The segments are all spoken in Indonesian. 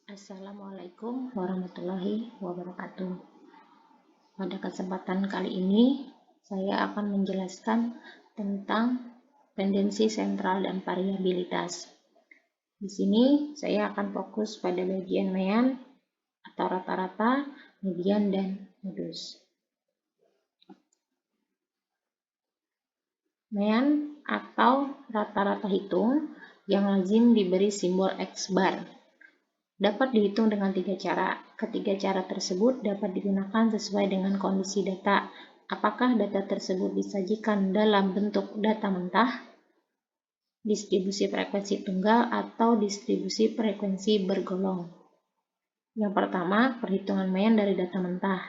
Assalamualaikum warahmatullahi wabarakatuh. Pada kesempatan kali ini, saya akan menjelaskan tentang tendensi sentral dan variabilitas. Di sini, saya akan fokus pada bagian mean atau rata-rata, median, dan modus. Mean atau rata-rata hitung yang lazim diberi simbol X bar dapat dihitung dengan 3 cara. Ketiga cara tersebut dapat digunakan sesuai dengan kondisi data. Apakah data tersebut disajikan dalam bentuk data mentah, distribusi frekuensi tunggal, atau distribusi frekuensi bergolong. Yang pertama, perhitungan mean dari data mentah.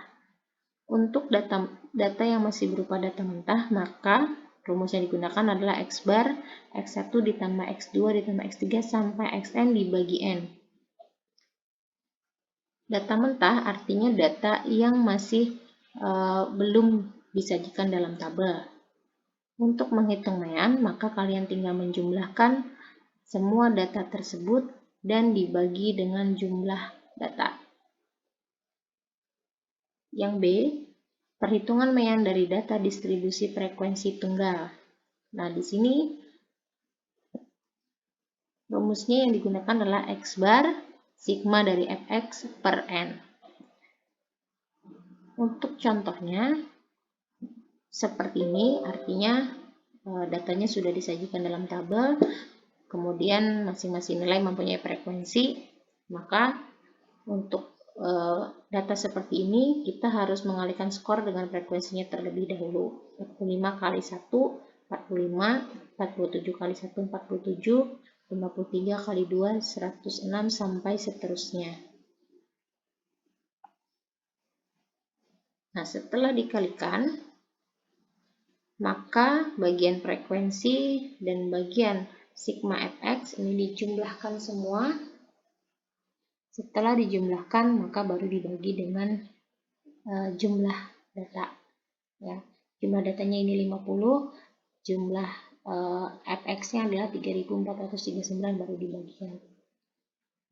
Untuk data yang masih berupa data mentah, maka rumus yang digunakan adalah X bar, X1 ditambah X2 ditambah X3 sampai Xn dibagi N. Data mentah artinya data yang masih belum disajikan dalam tabel. Untuk menghitung mean, maka kalian tinggal menjumlahkan semua data tersebut dan dibagi dengan jumlah data. Yang B, perhitungan mean dari data distribusi frekuensi tunggal. Nah, di sini rumusnya yang digunakan adalah X bar sigma dari Fx per N. Untuk contohnya, seperti ini, artinya datanya sudah disajikan dalam tabel, kemudian masing-masing nilai mempunyai frekuensi, maka untuk data seperti ini kita harus mengalihkan skor dengan frekuensinya terlebih dahulu. 45 kali 1, 45, 47 kali 1, 47, 53 kali 2, 106, sampai seterusnya. Nah, setelah dikalikan, maka bagian frekuensi dan bagian sigma fx ini dijumlahkan semua. Setelah dijumlahkan, maka baru dibagi dengan jumlah data. Ya, jumlah datanya ini 50, jumlah fx-nya adalah 3439, baru dibagikan.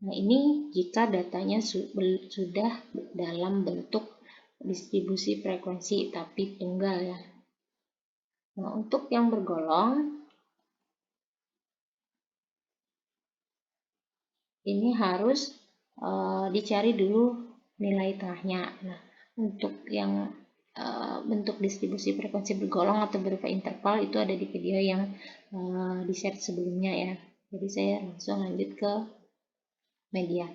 Nah, ini jika datanya sudah dalam bentuk distribusi frekuensi tapi tunggal ya. Nah, untuk yang bergolong, ini harus dicari dulu nilai tengahnya. Nah, untuk yang bentuk distribusi frekuensi bergolong atau berupa interval itu ada di video yang di-share sebelumnya ya. Jadi saya langsung lanjut ke median.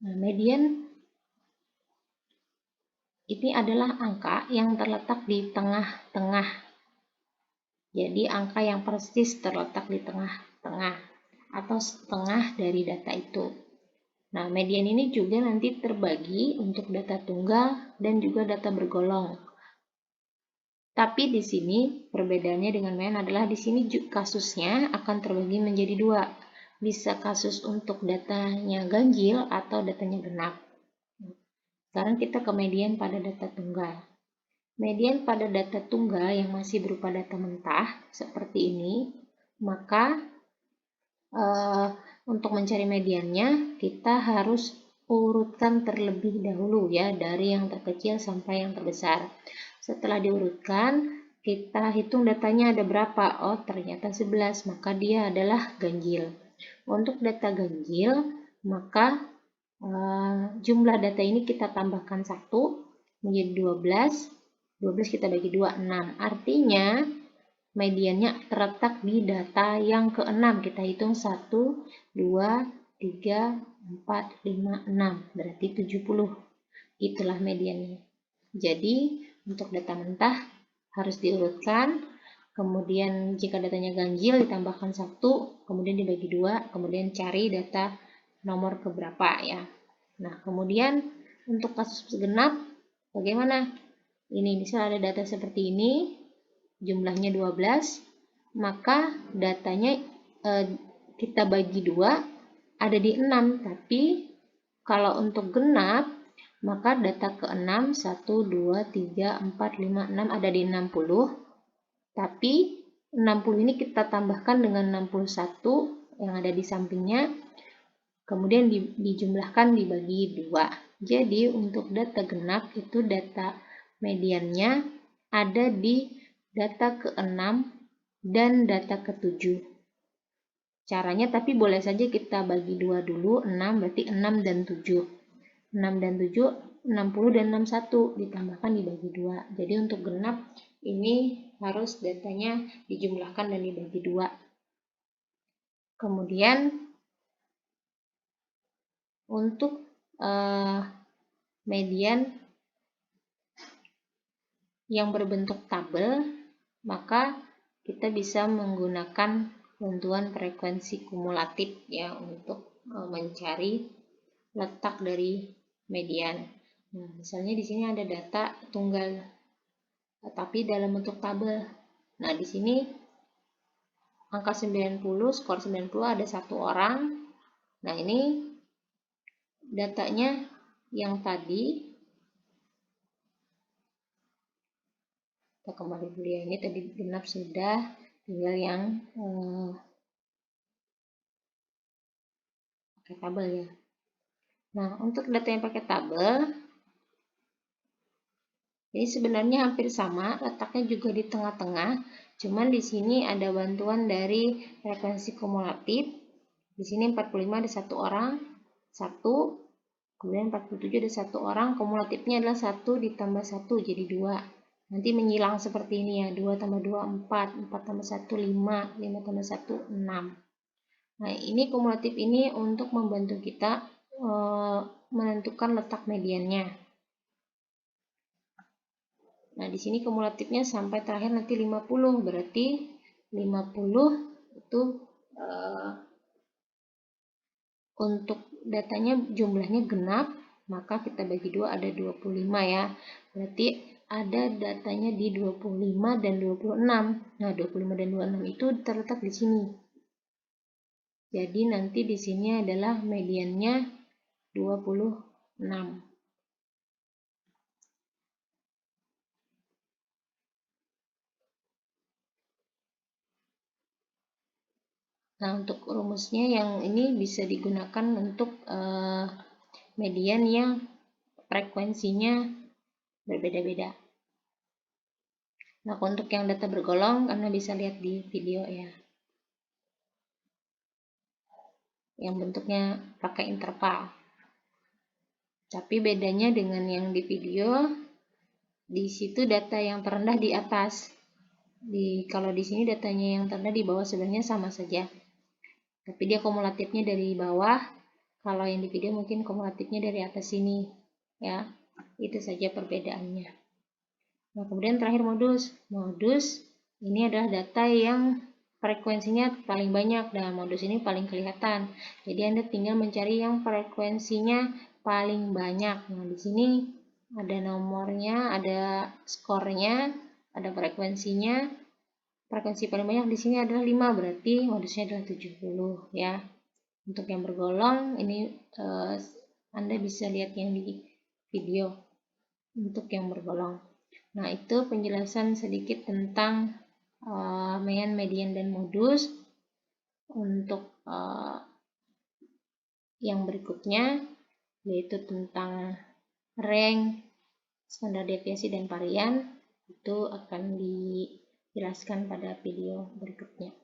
Nah, median ini adalah angka yang terletak di tengah-tengah. Jadi angka yang persis terletak di tengah-tengah atau setengah dari data itu. Nah, median ini juga nanti terbagi untuk data tunggal dan juga data bergolong. Tapi di sini perbedaannya dengan mean adalah di sini kasusnya akan terbagi menjadi dua. Bisa kasus untuk datanya ganjil atau datanya genap. Sekarang kita ke median pada data tunggal. Median pada data tunggal yang masih berupa data mentah seperti ini, maka untuk mencari mediannya kita harus urutkan terlebih dahulu ya, dari yang terkecil sampai yang terbesar. Setelah diurutkan, kita hitung datanya ada berapa. Oh, ternyata 11, maka dia adalah ganjil. Untuk data ganjil, maka jumlah data ini kita tambahkan 1 menjadi 12. 12 kita bagi 2, 6. Artinya mediannya terletak di data yang ke-6. Kita hitung 1, 2, 3, 4, 5, 6. Berarti 70. Itulah mediannya. Jadi, untuk data mentah harus diurutkan. Kemudian jika datanya ganjil ditambahkan 1, kemudian dibagi 2, kemudian cari data nomor keberapa ya. Nah, kemudian untuk kasus genap bagaimana? Ini misal ada data seperti ini, jumlahnya 12, maka datanya kita bagi 2 ada di 6, tapi kalau untuk genap maka data ke-6 1, 2, 3, 4, 5, 6 ada di 60, tapi 60 ini kita tambahkan dengan 61 yang ada di sampingnya, kemudian dijumlahkan dibagi 2. Jadi untuk data genap itu data mediannya ada di data ke-6 dan data ke-7. Caranya tapi boleh saja kita bagi 2 dulu, 6 berarti 6 dan 7. 6 dan 7, 60 dan 61 ditambahkan dibagi 2. Jadi untuk genap ini harus datanya dijumlahkan dan dibagi 2. Kemudian untuk median yang berbentuk tabel, maka kita bisa menggunakan bantuan frekuensi kumulatif ya untuk mencari letak dari median. Nah, misalnya di sini ada data tunggal tapi dalam bentuk tabel. Nah, di sini angka 90, skor 90 ada 1 orang. Nah, ini datanya yang tadi kita kembali dulu ya, ini tadi genap sudah, tinggal yang pakai tabel ya. Nah, untuk data yang pakai tabel ini sebenarnya hampir sama, letaknya juga di tengah-tengah, cuman di sini ada bantuan dari frekuensi kumulatif. Di sini 45 ada 1 orang, 1, kemudian 47 ada 1 orang, kumulatifnya adalah 1 ditambah 1 jadi 2. Nanti menyilang seperti ini ya, 2 tambah 2, 4, 4 tambah 1, 5, 5 tambah 1, 6. Nah, ini kumulatif ini untuk membantu kita menentukan letak mediannya. Nah, di sini kumulatifnya sampai terakhir nanti 50, berarti 50 itu untuk datanya jumlahnya genap, maka kita bagi 2 ada 25 ya. Berarti ada datanya di 25 dan 26. Nah, 25 dan 26 itu terletak di sini. Jadi nanti di sini adalah mediannya 26. Nah, untuk rumusnya yang ini bisa digunakan untuk median yang frekuensinya berbeda-beda. Nah, untuk yang data bergolong, Anda bisa lihat di video ya. Yang bentuknya pakai interval. Tapi bedanya dengan yang di video, di situ data yang terendah di atas. Kalau di sini datanya yang terendah di bawah sebenarnya sama saja. Tapi dia kumulatifnya dari bawah. Kalau yang di video mungkin kumulatifnya dari atas sini. Ya, itu saja perbedaannya. Nah, kemudian terakhir modus. Modus ini adalah data yang frekuensinya paling banyak. Dan modus ini paling kelihatan. Jadi Anda tinggal mencari yang frekuensinya paling banyak. Nah, di sini ada nomornya, ada skornya, ada frekuensinya. Frekuensi paling banyak di sini adalah 5, berarti modusnya adalah 70 ya. Untuk yang bergolong ini Anda bisa lihat yang di video untuk yang bergolong. Nah, itu penjelasan sedikit tentang mean, median, dan modus. Untuk yang berikutnya yaitu tentang rank, standar deviasi, dan varian, itu akan dijelaskan pada video berikutnya.